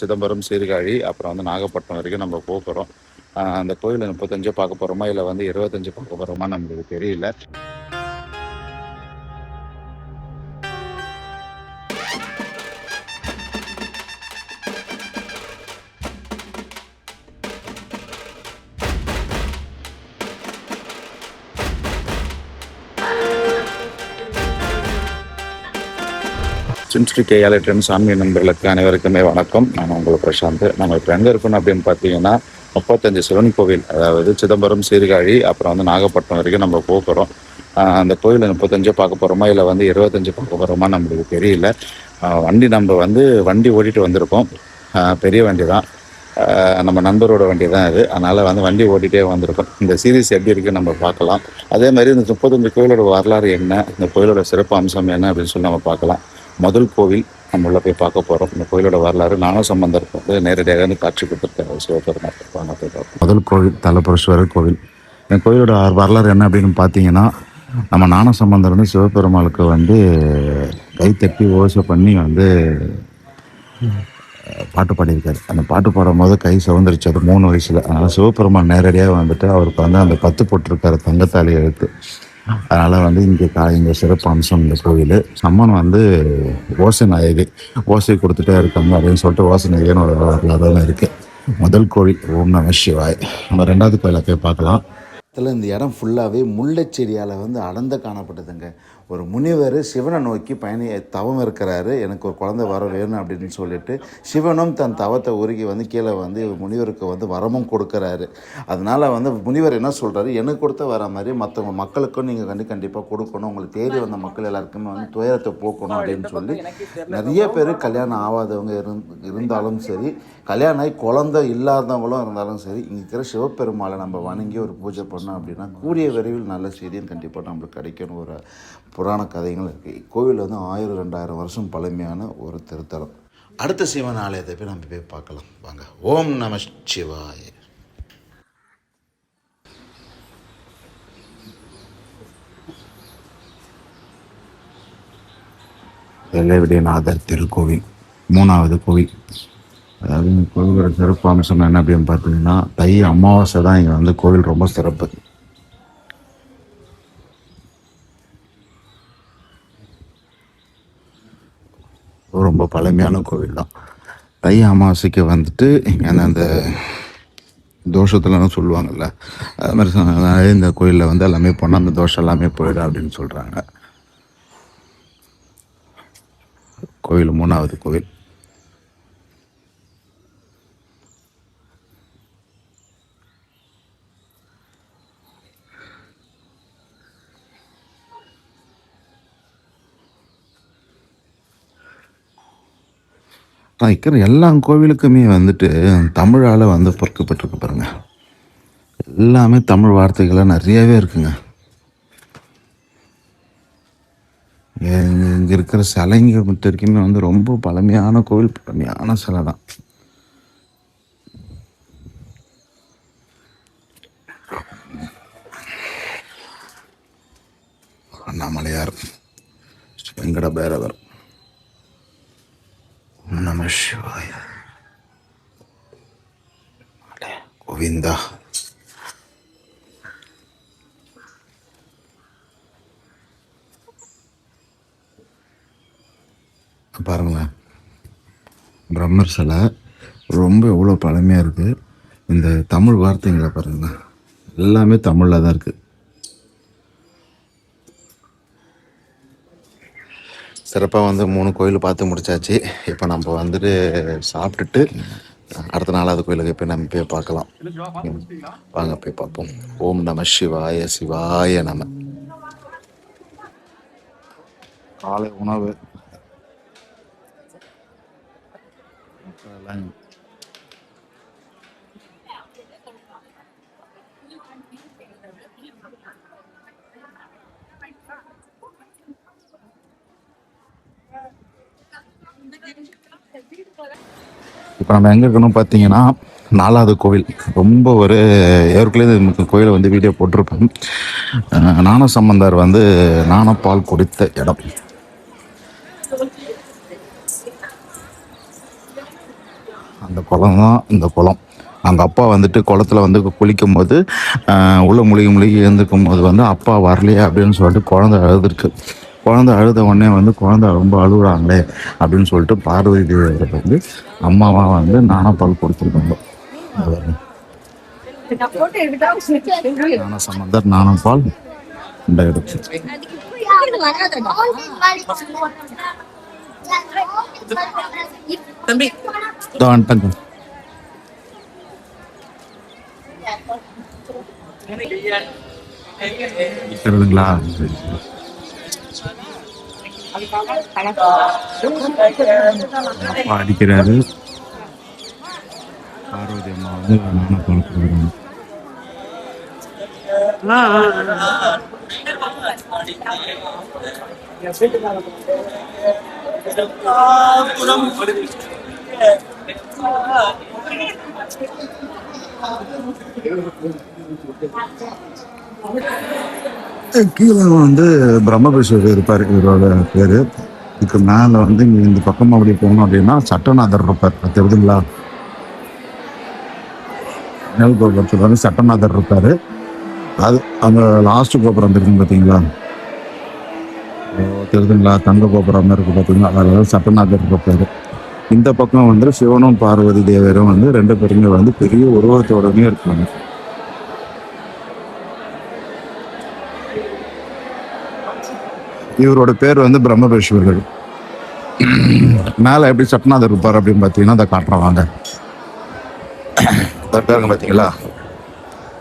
சிதம்பரம், சீர்காழி, அப்புறம் வந்து நாகப்பட்டினம் வரைக்கும் நம்ம போகிறோம். அந்த கோயிலை 35 பார்க்க போகிறோமா இல்லை வந்து 25 பார்க்க போகிறோமா நம்மளுக்கு தெரியல. ஸ்ரீ கேஎல்எட்எம் சாமி நண்பர்களுக்கு அனைவருக்குமே வணக்கம். நான் உங்களுக்கு பிரசாந்த். நம்ம இப்போ எங்கே இருக்கணும் அப்படின்னு பார்த்தீங்கன்னா 35 சிவன் கோவில், அதாவது சிதம்பரம், சீர்காழி, அப்புறம் வந்து நாகப்பட்டினம் வரைக்கும் நம்ம போகிறோம். அந்த கோயிலை 35 பார்க்க போகிறோமா இல்லை வந்து 25 பார்க்க போகிறோமா நம்மளுக்கு தெரியல. வண்டி ஓட்டிகிட்டு வந்திருக்கோம். பெரிய வண்டி தான், நம்ம நண்பரோட வண்டி தான் இது. அதனால் வந்து வண்டி ஓட்டிகிட்டே வந்திருக்கோம். இந்த சீரீஸ் எப்படி இருக்குன்னு நம்ம பார்க்கலாம். அதே மாதிரி இந்த 35 கோயிலோட வரலாறு என்ன, இந்த கோயிலோட சிறப்பு அம்சம் என்ன அப்படின்னு சொல்லி நம்ம பார்க்கலாம். முதல் கோவில் நம்ம உள்ள போய் பார்க்க போகிறோம். இந்த கோயிலோட வரலாறு ஞானசம்பந்தர் வந்து நேரடியாக வந்து காட்சி கொடுத்துருக்காரு சிவபெருமான். போய் பார்ப்போம். முதல் கோவில் தலபுரீஸ்வரர் கோவில். இந்த கோயிலோட வரலாறு என்ன அப்படின்னு பார்த்தீங்கன்னா, நம்ம ஞானசம்பந்தர் வந்து சிவபெருமாளுக்கு வந்து கைத்தட்டி ஓசை பண்ணி வந்து பாட்டு பாடியிருக்காரு. அந்த பாட்டு பாடும்போது கை சவுந்தரிச்சு, அது 3 வயசுல. அதனால் சிவபெருமான் நேரடியாக வந்துட்டு அவருக்கு வந்து அந்த 10 போட்டிருக்காரு தங்கத்தாலி எழுத்து. அதனால் வந்து இங்கே சிறப்பு அம்சம் இந்த கோவில். அம்மன் வந்து ஓசை நாயகி, ஓசை கொடுத்துட்டே இருக்காங்க அப்படின்னு சொல்லிட்டு ஓசை நாயகனோட வரலாறுலாம் இருக்குது. முதல் கோவில் ஓம் நம சிவாய். நம்ம 2வது கோயிலை போய் பார்க்கலாம். இந்த இடம் ஃபுல்லாகவே முல்லைச்செடியால் வந்து அடர்ந்து காணப்பட்டதுங்க. ஒரு முனிவர் சிவனை நோக்கி தவம் இருக்கிறாரு. எனக்கு ஒரு குழந்தை வர வேணும் அப்படின்னு சொல்லிட்டு சிவனும் தன் தவத்தை உருகி வந்து கீழே வந்து முனிவருக்கு வந்து வரமும் கொடுக்குறாரு. அதனால் வந்து முனிவர் என்ன சொல்கிறாரு, எனக்கு கொடுத்த வர மாதிரி மற்றவங்க மக்களுக்கும் நீங்கள் கண்டிப்பாக கொடுக்கணும். உங்களுக்கு தேடி வந்த மக்கள் எல்லாருக்குமே வந்து துயரத்தை போக்கணும் அப்படின்னு சொல்லி நிறைய பேர் கல்யாணம் ஆகாதவங்க இருந்தாலும் சரி, கல்யாணம் ஆகி குழந்தை இல்லாதவங்களும் இருந்தாலும் சரி, இங்கே இருக்கிற சிவபெருமாளை நம்ம வணங்கி ஒரு பூஜை பண்ணோம் அப்படின்னா கூடிய விரைவில் நல்ல செய்தியும் கண்டிப்பாக நம்மளுக்கு கிடைக்கணும். ஒரு புராண கதைகள் இருக்குது. கோவில் வந்து 1000-2000 வருஷம் பழமையான ஒரு திருத்தலம். அடுத்த சிவன் ஆலயத்தை போய் நம்ம போய் பார்க்கலாம் வாங்க. ஓம் நம சிவாய. வெள்ளைவிடியநாதர் திருக்கோவில் 3வது கோவில். அதாவது இந்த கோவிலோட சிறப்பு அம்சம் என்ன அப்படின்னு பார்த்தீங்கன்னா, தை அமாவாசை தான் இங்கே வந்து கோவில் ரொம்ப சிறப்பு. ரொம்ப பழமையான கோவில் தான். தை அமாவாசைக்கு வந்துட்டு இங்கே அந்த தோஷத்துலலாம் சொல்லுவாங்கள்ல, அது மாதிரி இந்த கோயிலில் வந்து எல்லாமே போனால் அந்த தோஷம் எல்லாமே போயிடும் அப்படின்னு சொல்கிறாங்க. கோவில் 3வது கோவில். இருக்கிற எல்லா கோவிலுக்குமே வந்துட்டு தமிழால் வந்து பொறுக்கப்பட்டிருக்கு பாருங்க. எல்லாமே தமிழ் வார்த்தைகளாக நிறையவே இருக்குங்க. இங்கே இருக்கிற சிலைங்க மட்டும் வரைக்குமே வந்து ரொம்ப பழமையான கோவில், பழமையான சிலை தான். அண்ணாமலையார், வெங்கட பைரவர், நம சிவாய, கோவிந்தா. பாருங்களேன், பிரம்மர் சிலை ரொம்ப எவ்வளோ பழமையாக இருக்குது. இந்த தமிழ் வார்த்தைங்களை பாருங்களேன், எல்லாமே தமிழில் தான் இருக்குது. சிறப்பாக வந்து 3 கோயில் பார்த்து முடிச்சாச்சு. இப்போ நம்ம வந்துட்டு சாப்பிட்டுட்டு அடுத்த 4வது கோயிலுக்கு போய் நம்ம போய் பார்க்கலாம் வாங்க, போய் பார்ப்போம். ஓம் நம சிவாய. சிவாய நம. காலை உணவு இப்போ நம்ம எங்கே இருக்கணும் பார்த்தீங்கன்னா, 4வது கோவில். ரொம்ப ஒரு ஏற்கனவே கோயிலை வந்து வீடியோ போட்டிருப்பேன். ஞானசம்பந்தர் வந்து ஞானப்பால் குடித்த இடம். அந்த குளம் தான் இந்த குளம். அவங்க அப்பா வந்துட்டு குளத்துல வந்து குளிக்கும் போது உள்ள முழுகி முழுகி எழுந்துக்கும் போது வந்து அப்பா வரலையே அப்படின்னு சொல்லிட்டு குழந்தை அழுதுருக்கு. குழந்தை அழுத உடனே வந்து குழந்தை ரொம்ப அழுகுறாங்களே அப்படின்னு சொல்லிட்டு பார்வதி தேவியருக்கு வந்து அம்மாவா வந்து நாணப்பால் கொடுத்துருக்காங்க. ஞான சம்பந்தர் நாணப்பால் இந்த எடுத்து இருக்கிறதுங்களா. அப்பா அடிக்கிறாரு, பார்வதி அம்மா வந்து நாணப்பால் கொடுக்குறாங்க. கீழே வந்து பிரம்மபேஸ்வரர் இருப்பார், இவரோட பேரு. இதுக்கு மேல வந்து இங்க இந்த பக்கம் அப்படி போகணும் அப்படின்னா சட்டநாதர் இருப்பார், தெரியுதுங்களா. மேல் கோபுரத்தில் வந்து சட்டநாதர் இருப்பாரு. அது அந்த லாஸ்ட் கோபுரம் தெரியும் பார்த்தீங்களா, தெரியுதுங்களா, தங்க கோபுரம் இருக்கு பார்த்தீங்களா, அதில் சட்டநாதர் இருப்பாரு. இந்த பக்கம் வந்து சிவனும் பார்வதி தேவரும் வந்து ரெண்டு பேருமே வந்து பெரிய உருவத்தோடனே இருப்பாங்க. இவரோட பேர் வந்து பிரம்மபேஸ்வரர். மேல எப்படி சட்நாதர் இருப்பார் அப்படின்னு பார்த்தீங்கன்னா அதை காட்டுறாங்க. பேருங்க பார்த்தீங்களா,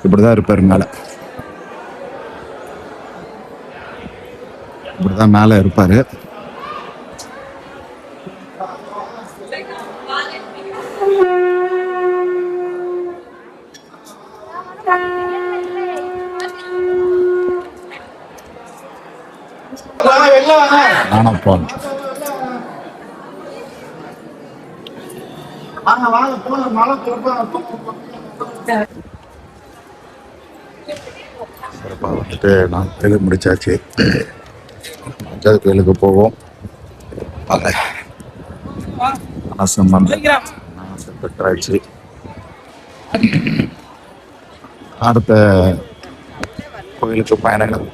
இப்படிதான் இருப்பாரு மேல, இப்படிதான் மேல இருப்பாரு. நாணப்பால் சிறப்பாக வந்துட்டு நான் கோயிலுக்கு முடிச்சாச்சு. 5வது கோயிலுக்கு போவோம். பெற்றாச்சு. அடுத்த கோயிலுக்கு பயணங்கள்.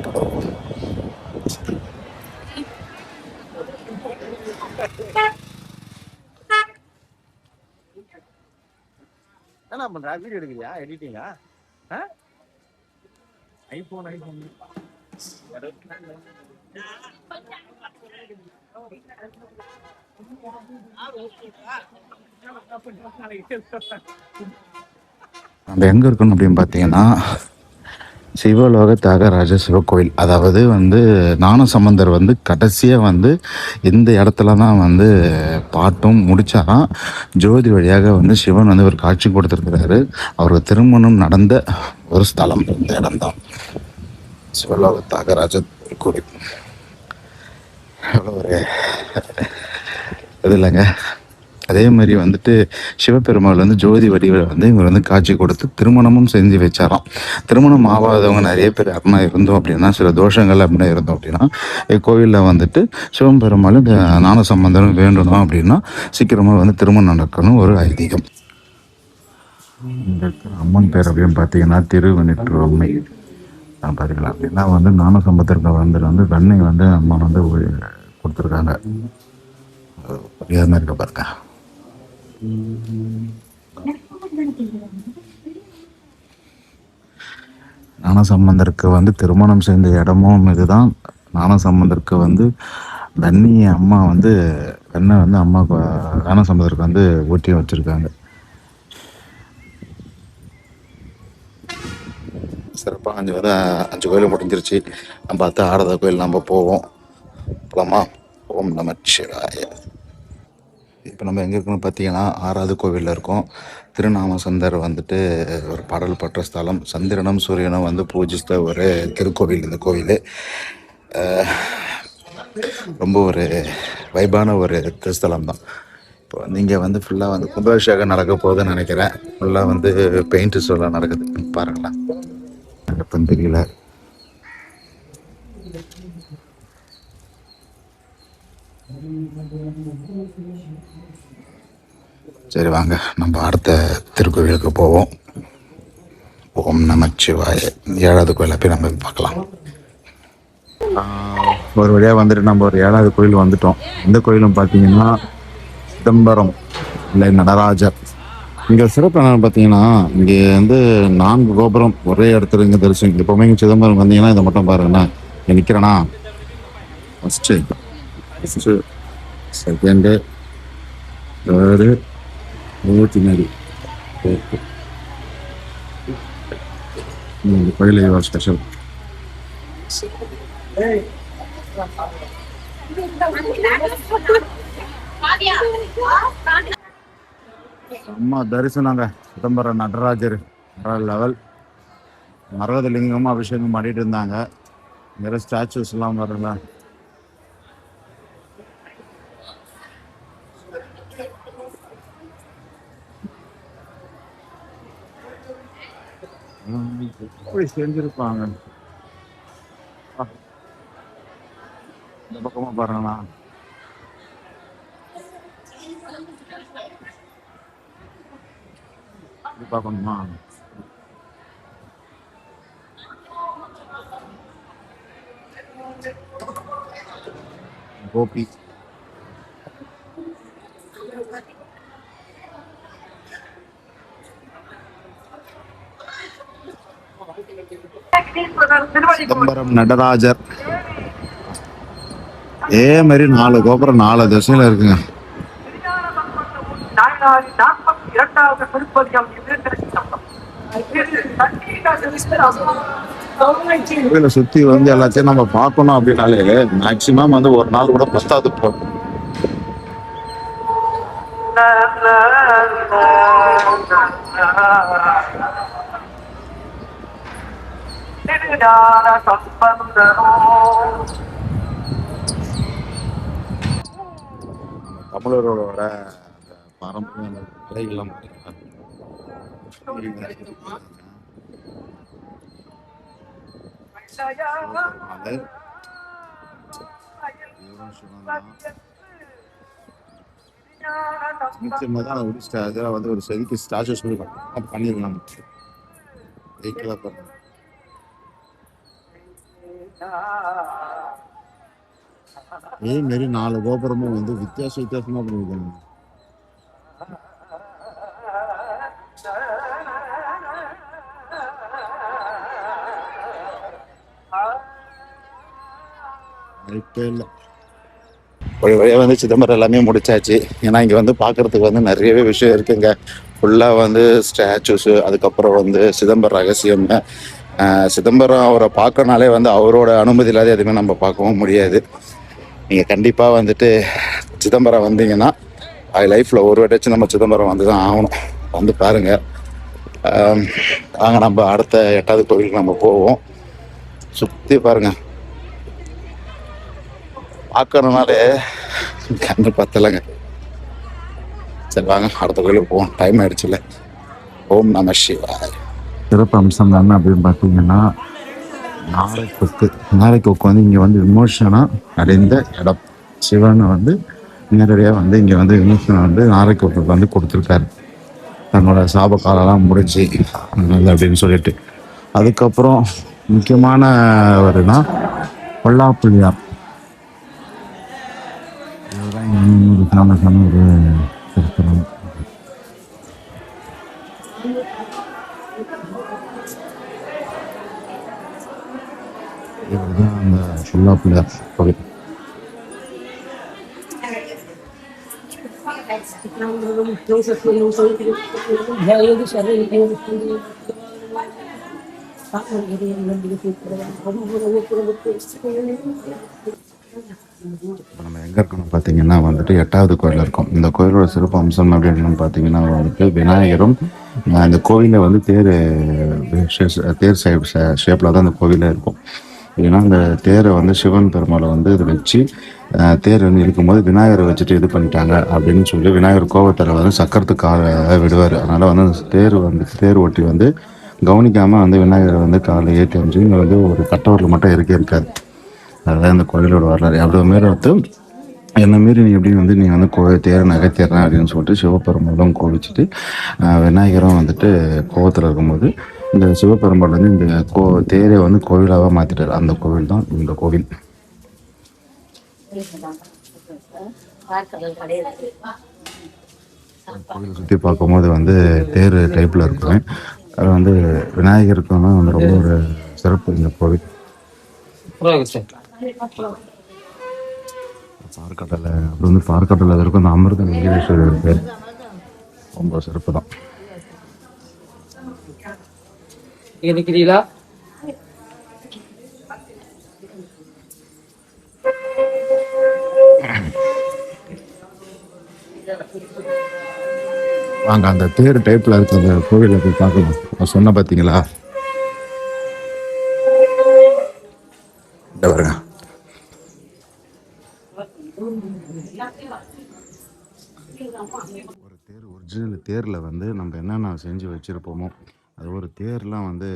என்ன பண்ற, வீடியோ எடுக்கிறியா, எடிட்டிங்கா? ஐபோன் நம்ம எங்க இருக்கணும் அப்படின்னு பார்த்தீங்கன்னா சிவலோக தியாகராஜ சிவக்கோயில். அதாவது வந்து ஞானசம்பந்தர் வந்து கடைசியாக வந்து இந்த இடத்துல தான் வந்து பாட்டும் முடிச்சாராம். ஜோதி வழியாக வந்து சிவன் வந்து ஒரு காட்சி கொடுத்துருக்கிறாரு. அவருக்கு திருமணம் நடந்த ஒரு ஸ்தலம் இந்த இடம்தான் சிவலோக தியாகராஜ கோயில். எவ்வளோ ஒரு இது இல்லைங்க. அதே மாதிரி வந்துட்டு சிவபெருமாள் வந்து ஜோதி வடிவில் வந்து இவர் வந்து காட்சி கொடுத்து திருமணமும் செஞ்சு வச்சாராம். திருமணம் ஆகாதவங்க நிறைய பேர் அப்படின்னா இருந்தோம் அப்படின்னா, சில தோஷங்கள் அப்படின்னா இருந்தோம் அப்படின்னா, கோவிலில் வந்துட்டு சிவபெருமாளும் ஞான சம்பந்தரும் வேண்டணும் அப்படின்னா சீக்கிரமாக வந்து திருமணம் நடக்கணும் ஒரு ஐதீகம். இந்த அம்மன் பேர் அப்படின்னு பார்த்தீங்கன்னா திருவெண்ணிற்று அம்மை பார்த்துக்கலாம். அப்படின்னா வந்து ஞான சம்பந்தருக்கு வந்து வெண்ணெய் வந்து அம்மா வந்து கொடுத்துருக்காங்க. இருக்க பாருங்க. ஞானசம்பந்தருக்கு வந்து திருமணம் செய்த இடமும் இதுதான். ஞானசம்பந்தருக்கு வந்து தண்ணியை அம்மா வந்து வெண்ணெய் வந்து அம்மா ஞானசம்பந்தருக்கு வந்து ஊட்டி வச்சிருக்காங்க. சிறப்பாக 5 கோயில் முடிஞ்சிருச்சு. நம்ம பார்த்து 6வது கோயில் நம்ம போவோம். போலாமா? ஓம் நமச்சிவாய. இப்போ நம்ம எங்கே இருக்கோம்னு பார்த்தீங்கன்னா 6வது கோவிலில் இருக்கோம். திருநாமசந்தர் வந்துட்டு ஒரு பாடல் பெற்ற ஸ்தலம். சந்திரனும் சூரியனும் வந்து பூஜித்த ஒரு திருக்கோவில் இந்த கோவில். ரொம்ப ஒரு வைபான ஒரு திருஸ்தலம் தான். இப்போ வந்து இங்கே வந்து ஃபுல்லாக வந்து கும்பாபிஷேகம் நடக்க போகுதுன்னு நினைக்கிறேன். ஃபுல்லாக வந்து பெயிண்ட் ஷோலாம் நடக்குது பாருங்களேன். எப்போ தெரியல. சரி வாங்க நம்ம அடுத்த திருக்கோவிலுக்கு போவோம். ஓம் நமச்சிவாய. 7வது கோயிலை போய் நம்ம பார்க்கலாம். ஒரு வழியாக வந்துட்டு நம்ம ஒரு 7வது கோயில் வந்துட்டோம். இந்த கோயிலும் பார்த்தீங்கன்னா சிதம்பரம் இல்லை நடராஜர். இங்கே சிறப்பு என்னென்னு பார்த்தீங்கன்னா, இங்கே வந்து 4 கோபுரம் ஒரே இடத்துல இங்கே தரிசனம். எப்போவுமே இங்கே சிதம்பரம் வந்தீங்கன்னா இதை மட்டும் பாருங்கண்ணா. இங்கே நிற்கிறேன்னா ஃபஸ்ட்டு செகண்டு தேர்டு பின்னாடி இந்த கோயில் ஸ்பெஷல். அம்மா தரிசனங்க. சிதம்பரம் நடராஜர் லெவல். மரகதலிங்கம் அபிஷேகம் பண்ணிட்டு இருந்தாங்க. நிறைய ஸ்டாச்சுஸ் எல்லாம் வருங்களா. எப்படி செஞ்சிருப்பாங்க. இந்த பக்கமா பாருங்களா. பார்க்கணுமா. கோபி சிதம்பரம் நடராஜர் இதே மாதிரி 4 கோபுரம் 4 திசையில இருக்குங்க. கோயிலை சுத்தி வந்து எல்லாத்தையும் நம்ம பார்க்கணும் அப்படின்னாலே மேக்சிமம் வந்து ஒரு நாள் கூட பத்தாது போகும். தமிழர்களோட பாரம்பரிய கலைகள்லாம் அதெல்லாம் வந்து ஒரு செதுக்கி ஸ்டாச்சுஸ் பண்ணிடலாம். இதே மாரி 4 கோபுரமும் வந்து வித்தியாசமா பண்ணிருக்காங்க. ஒரு வழியாக வந்து சிதம்பரம் எல்லாமே முடிச்சாச்சு. ஏன்னா இங்கே வந்து பார்க்கறதுக்கு வந்து நிறையவே விஷயம் இருக்குங்க. ஃபுல்லாக வந்து ஸ்டாச்சுஸு, அதுக்கப்புறம் வந்து சிதம்பரம் ரகசியம். சிதம்பரம் அவரை பார்க்கறனாலே வந்து அவரோட அனுமதி இல்லாத எதுவுமே நம்ம பார்க்கவும் முடியாது. நீங்கள் கண்டிப்பாக வந்துட்டு சிதம்பரம் வந்தீங்கன்னா லைஃப்பில் ஒரு வாட்டியாச்சும் நம்ம சிதம்பரம் வந்து தான் ஆகணும். வந்து பாருங்கள். வாங்க நம்ம அடுத்த 8வது கோவிலுக்கு நம்ம போவோம். சுற்றி பாருங்கள். பார்க்கறனாலே கண்ணு பத்தலைங்க. சரி வாங்க அடுத்த கோயிலுக்கு போவோம். டைம் ஆயிடுச்சுல்ல. ஓம் நம சிவாய. சிறப்பு அம்சம் என்ன அப்படின்னு பார்த்தீங்கன்னா, நாரைக்கொக்கு வந்து இங்கே வந்து விமோசனம் அடைந்த இடம். சிவனை வந்து நேரடியாக வந்து இங்கே வந்து விமோசனம் வந்து நாரைக்கொக்கு வந்து கொடுத்துருக்காரு. தன்னோட சாப காலெல்லாம் முடிஞ்சு அப்படின்னு சொல்லிட்டு. அதுக்கப்புறம் முக்கியமான ஒருனா பொல்லாப்புள்ளியார். இதுதான் ஒரு திருத்தலம். இதுதான் அந்த பொல்லாப்புள்ளியார் கோவில். இப்போ நம்ம எங்கே இருக்கணும் பார்த்தீங்கன்னா வந்துட்டு 8வது கோயிலில் இருக்கோம். இந்த கோயிலோட சிறப்பு அம்சம் அப்படின்னு பார்த்தீங்கன்னா வந்துட்டு விநாயகரும் இந்த கோவிலில் வந்து தேர் ஷேப்பில் தான் இந்த கோவிலே இருக்கும். ஏன்னா இந்த தேரை வந்து சிவன் பெருமாளை வந்து இதை வச்சு தேர் வந்து இருக்கும்போது விநாயகரை வச்சுட்டு இது பண்ணிட்டாங்க அப்படின்னு சொல்லி விநாயகர் கோபத்தில் வந்து சக்கரத்துக்கு விடுவார். அதனால் வந்து தேர் ஓட்டி வந்து கவனிக்காமல் வந்து விநாயகரை வந்து காலை ஏற்றி வந்து இங்கே வந்து ஒரு கட்டவரில் மட்டும் இருக்காது. அதுதான் இந்த கோயிலோட வரலாறு. அவ்வளோ மாரி வந்து என்ன மாரி நீ எப்படி வந்து நீ வந்து தேரை நகைத்தேறேன் அப்படின்னு சொல்லிட்டு சிவபெருமாளும் கோவிச்சுட்டு விநாயகரும் வந்துட்டு கோவத்தில் இருக்கும்போது இந்த சிவபெருமாள் வந்து இந்த தேரை வந்து கோவிலாக மாற்றிட்டார். அந்த கோவில் தான் இந்த கோவில். கோவில் சுற்றி பார்க்கும்போது வந்து தேர் டைப்பில் இருக்குங்க. அது வந்து விநாயகருக்கு வந்து ரொம்ப ஒரு சிறப்பு இந்த கோவில். பார்க்கடலை அப்படி வந்து பார்க்கடலை இருக்கும் அந்த அமிர்த லிங்கேஸ்வரர் பேர் ரொம்ப சிறப்பு தான். இருக்கிறீங்களா? வாங்க அந்த தேர் டைப்ல இருக்க அந்த கோவிலை போய் பார்க்கணும். நான் சொன்ன பார்த்தீங்களா, இந்த பாருங்க. ஒரு தேர் ஒரிஜினல் தேரில் வந்து நம்ம என்னென்ன செஞ்சு வச்சுருப்போமோ அது ஒரு தேர்லாம் வந்து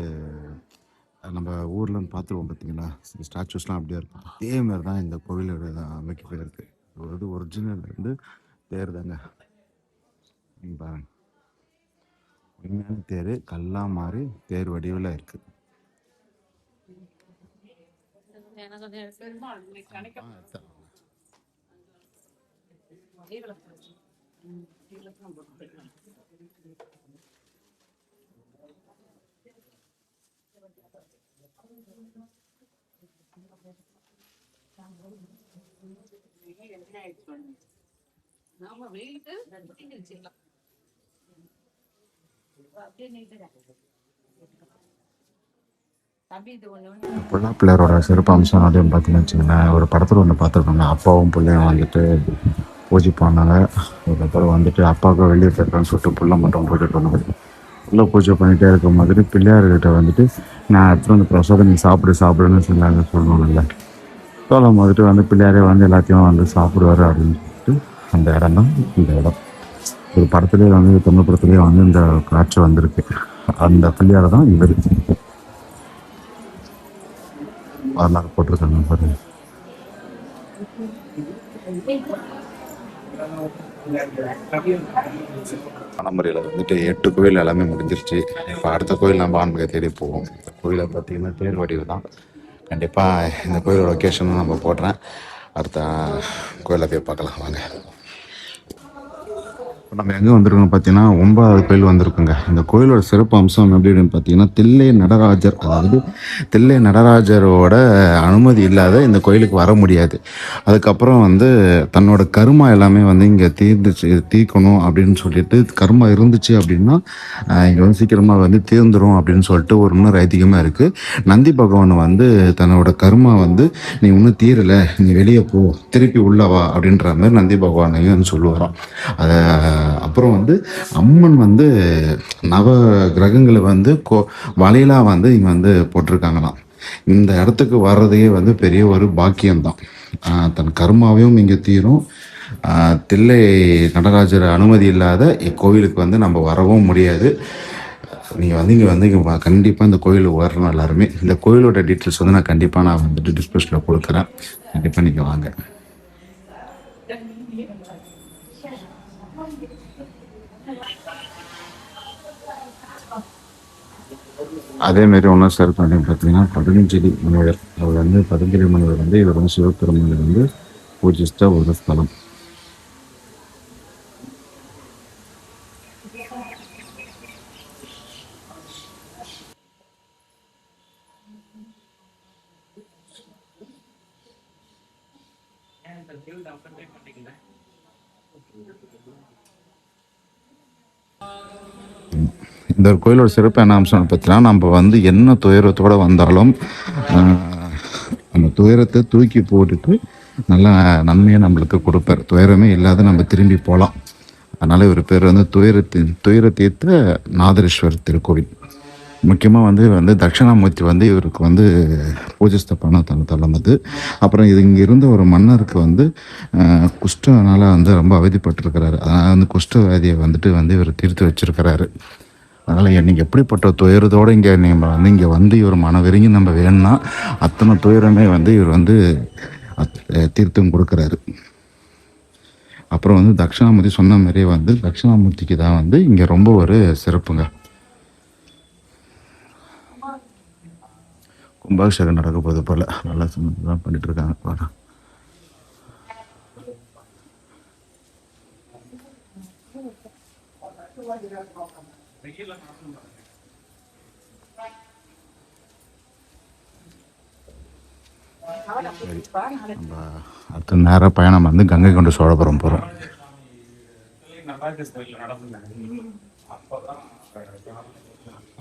நம்ம ஊர்லன்னு பார்த்துருவோம் பார்த்தீங்களா, ஸ்டாச்சுஸ்லாம் அப்படியே இருக்கும். அதே மாதிரி தான் இந்த கோவிலோட அமைப்பு இருக்குது. இது ஒரிஜினல் வந்து தேர் தாங்க. பாருங்க, உண்மையான தேர் கல்லா மாதிரி தேர் வடிவில் இருக்குது. பொல்லா பிள்ளையரோட சிறப்பு அம்சம் அப்படின்னு பார்த்தீங்கன்னு வச்சுக்கோங்களேன், ஒரு படத்தில் ஒன்று பார்த்துருக்கோங்க. அப்பாவும் பிள்ளையும் வந்துட்டு பூஜை பண்ணாங்க. அதுக்கப்புறம் வந்துட்டு அப்பாவுக்கு வெளியே போயிருக்கான்னு சொல்லிட்டு புள்ள மட்டும் பூஜை பண்ணுவாங்க. புள்ள பூஜை பண்ணிகிட்டே இருக்க மாதிரி பிள்ளையார்கிட்ட வந்துட்டு நான் எடுத்துகிட்டு வந்து பிரசாதம் நீ சாப்பிடுன்னு சொன்னாங்க சொல்லணும்ல. சொல்லும் வந்துட்டு வந்து பிள்ளையாரே வந்து எல்லாத்தையும் வந்து சாப்பிடுவார் அப்படின்னு சொல்லிட்டு அந்த இடம் தான் இந்த இடம். ஒரு படத்துலேயே வந்து தமிழ் படத்துலேயே வந்து இந்த காட்சி வந்திருக்கு. அந்த பிள்ளையார் தான் இவர். வரலாறு போட்டிருக்காங்க பாருங்க. பனமரையில் வந்துட்டு 8 கோயில் எல்லாமே முடிஞ்சிருச்சு. இப்போ அடுத்த கோயில் நம்ம ஆன்மீக தேடி போவோம். இந்த கோயிலை பார்த்தீங்கன்னா தேர் வடிவு தான். கண்டிப்பாக இந்த கோயிலோட லொக்கேஷனும் நம்ம போடுறேன். அடுத்த கோயிலை போய் பார்க்கலாம் வாங்க. நம்ம எங்கே வந்திருக்கோம் பார்த்தீங்கன்னா 9வது கோயில் வந்திருக்குங்க. இந்த கோயிலோட சிறப்பு அம்சம் எப்படின்னு பார்த்தீங்கன்னா தில்லை நடராஜர், அதாவது தில்லை நடராஜரோட அனுமதி இல்லாத இந்த கோயிலுக்கு வர முடியாது. அதுக்கப்புறம் வந்து தன்னோட கர்மா எல்லாமே வந்து இங்கே தீர்க்கணும் அப்படின்னு சொல்லிட்டு, கர்மா இருந்துச்சு அப்படின்னா இங்கே வந்து சீக்கிரமாக வந்து தீர்ந்துடும் அப்படின்னு சொல்லிட்டு ஒரு இன்னொரு ஐதீகமாக இருக்குது. நந்தி பகவான் வந்து தன்னோட கர்மா வந்து நீ இன்னும் தீரலை, நீ வெளியே போ, திருப்பி உள்ளவா அப்படின்ற மாதிரி நந்தி பகவானையும் வந்து சொல்லுவாராம். அதை அப்புறம் வந்து அம்மன் வந்து நவ கிரகங்களை வந்து வலையிலாம் வந்து இங்கே வந்து போட்டிருக்காங்களாம். இந்த இடத்துக்கு வர்றதே வந்து பெரிய ஒரு பாக்கியம்தான். தன் கர்மாவையும் இங்கே தீரும். தில்லை நடராஜர் அனுமதி இல்லாத இக்கோவிலுக்கு வந்து நம்ம வரவும் முடியாது. நீங்கள் வந்து இங்கே கண்டிப்பாக இந்த கோயிலுக்கு வரணும் எல்லாருமே. இந்த கோயிலோட டீட்டெயில்ஸ் வந்து நான் கண்டிப்பாக நான் வந்துட்டு டிஸ்கிரிப்ஷனில் கொடுக்குறேன். கண்டிப்பாக நீங்கள் வாங்க. அதேமாரி ஒன்றும் சார் அப்படின்னு பார்த்தீங்கன்னா பதஞ்சலி முனிவர். அவர் வந்து பதஞ்சலி முனிவர் வந்து இவர் வந்து சிவபெருமானை வந்து பூஜித்த ஒரு ஸ்தலம். இந்த கோயிலோட சிறப்பு என்ன அம்சம்னு பார்த்தீங்கன்னா, நம்ம வந்து என்ன துயரத்தோடு வந்தாலும் அந்த துயரத்தை தூக்கி போட்டுட்டு நல்ல நன்மையை நம்மளுக்கு கொடுப்பார். துயரமே இல்லாத நம்ம திரும்பி போகலாம். அதனால் இவர் பேர் வந்து துயர தீர்த்த நாதரீஸ்வரர் திருக்கோவில். முக்கியமாக வந்து தட்சிணாமூர்த்தி வந்து இவருக்கு வந்து பூஜை பண்ண தலம் அது. அப்புறம் இது இங்கே இருந்த ஒரு மன்னருக்கு வந்து குஷ்டனால் வந்து ரொம்ப அவதிப்பட்டிருக்கிறாரு. அதனால் வந்து குஷ்டவாதியை வந்து இவர் தீர்த்து வச்சிருக்கிறாரு. அதனால் நீங்கள் எப்படிப்பட்ட துயரத்தோடு இங்கே வந்து இவர் மனவெருங்கி நம்ம வேணும்னா அத்தனை துயரமே வந்து இவர் வந்து தீர்த்தம் கொடுக்குறாரு. அப்புறம் வந்து தட்சிணாமூர்த்தி சொன்ன மாதிரியே வந்து தட்சிணாமூர்த்திக்கு தான் வந்து இங்கே ரொம்ப ஒரு சிறப்புங்க. கும்பாபிஷேகம் நடக்க போது போல் நல்லா தான் பண்ணிட்டு இருக்காங்க பாரு. நம்ம அடுத்த நேர பயணம் வந்து கங்கை கொண்ட சோழபுரம் போகிறோம்.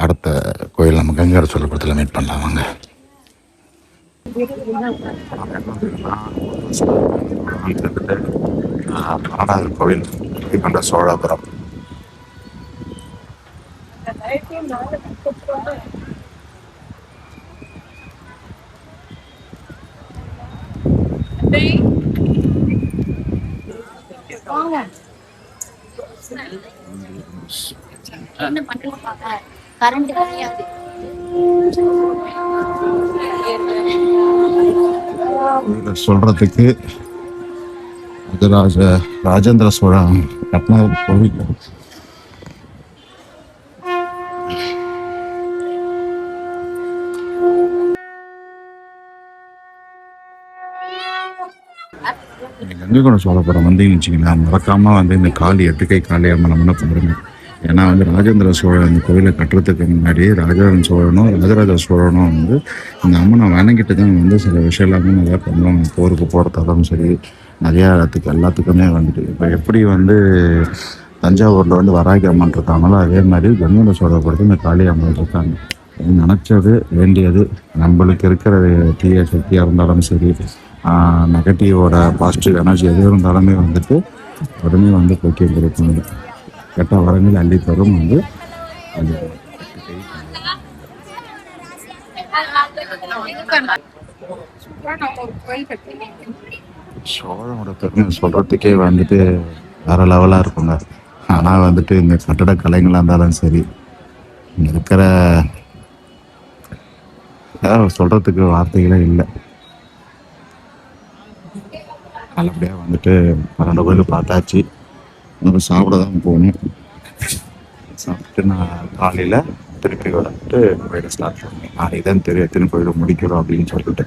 அடுத்த கோயில் நம்ம கங்கை சோழபுரத்தில் மீட் பண்ணலாம் வாங்க. பாடார் கோவில் கங்கை கொண்ட சோழபுரம். என்ன பண்ணுவாங்க கரண்ட் கிடையாது. சொல்றதுக்கு ராஜேந்திர சோழன் கட்டின கோவில். கங்கை கொண்ட சோழபுரம் வந்தீங்கன்னு வச்சிங்கன்னா மறக்காமல் வந்து இந்த காளி 8 கை காளி அம்மனை முன்ன பண்ணுறேங்க. ஏன்னா வந்து ராஜேந்திர சோழன் இந்த கோவிலை கட்டுறதுக்கு முன்னாடி ராஜராஜ சோழனும் ராஜராஜ சோழனும் வந்து இந்த அம்மனை வணங்கிட்டு தான் வந்து சில விஷயம் எல்லாமே நிறையா பண்ணுவாங்க. போருக்கு போகிறதாலும் சரி நிறையா எல்லாத்துக்குமே வந்துட்டு இப்போ எப்படி வந்து தஞ்சாவூரில் வந்து வராகி அம்மன் இருக்காங்களோ அதே மாதிரி கங்கை கொண்ட சோழபுரத்தில் இந்த காளி அம்மன் இருக்காங்க. நினச்சது வேண்டியது நம்மளுக்கு இருக்கிற தீய சக்தியாக இருந்தாலும் சரி நெகட்டிவோட பாசிட்டிவ் எனர்ஜி எது இருந்தாலுமே வந்துட்டு உடனே வந்து போக்கி கொடுப்பாங்க. கெட்ட வரங்கள் அள்ளி தரும் வந்து அது சோழனோட பெருமை சொல்கிறதுக்கே வந்துட்டு வேறு லெவலாக இருக்குங்க. ஆனால் வந்துட்டு இந்த கட்டட கலைகளாக இருந்தாலும் சரி இங்கே இருக்கிற சொல்கிறதுக்கு வார்த்தைகளே இல்லை. நல்லபடியாக வந்துட்டு 12 கோயில் பார்த்தாச்சு. நம்ம சாப்பிட தான் போகணும். சாப்பிட்டு நான் காலையில் திருப்பி வந்துட்டு கோயிலை ஸ்டார்ட் பண்ணுவேன். நாளைக்கு தான் தெரியும் எத்தனை கோயிலை முடிக்கிறோம் அப்படின்னு சொல்லிட்டு.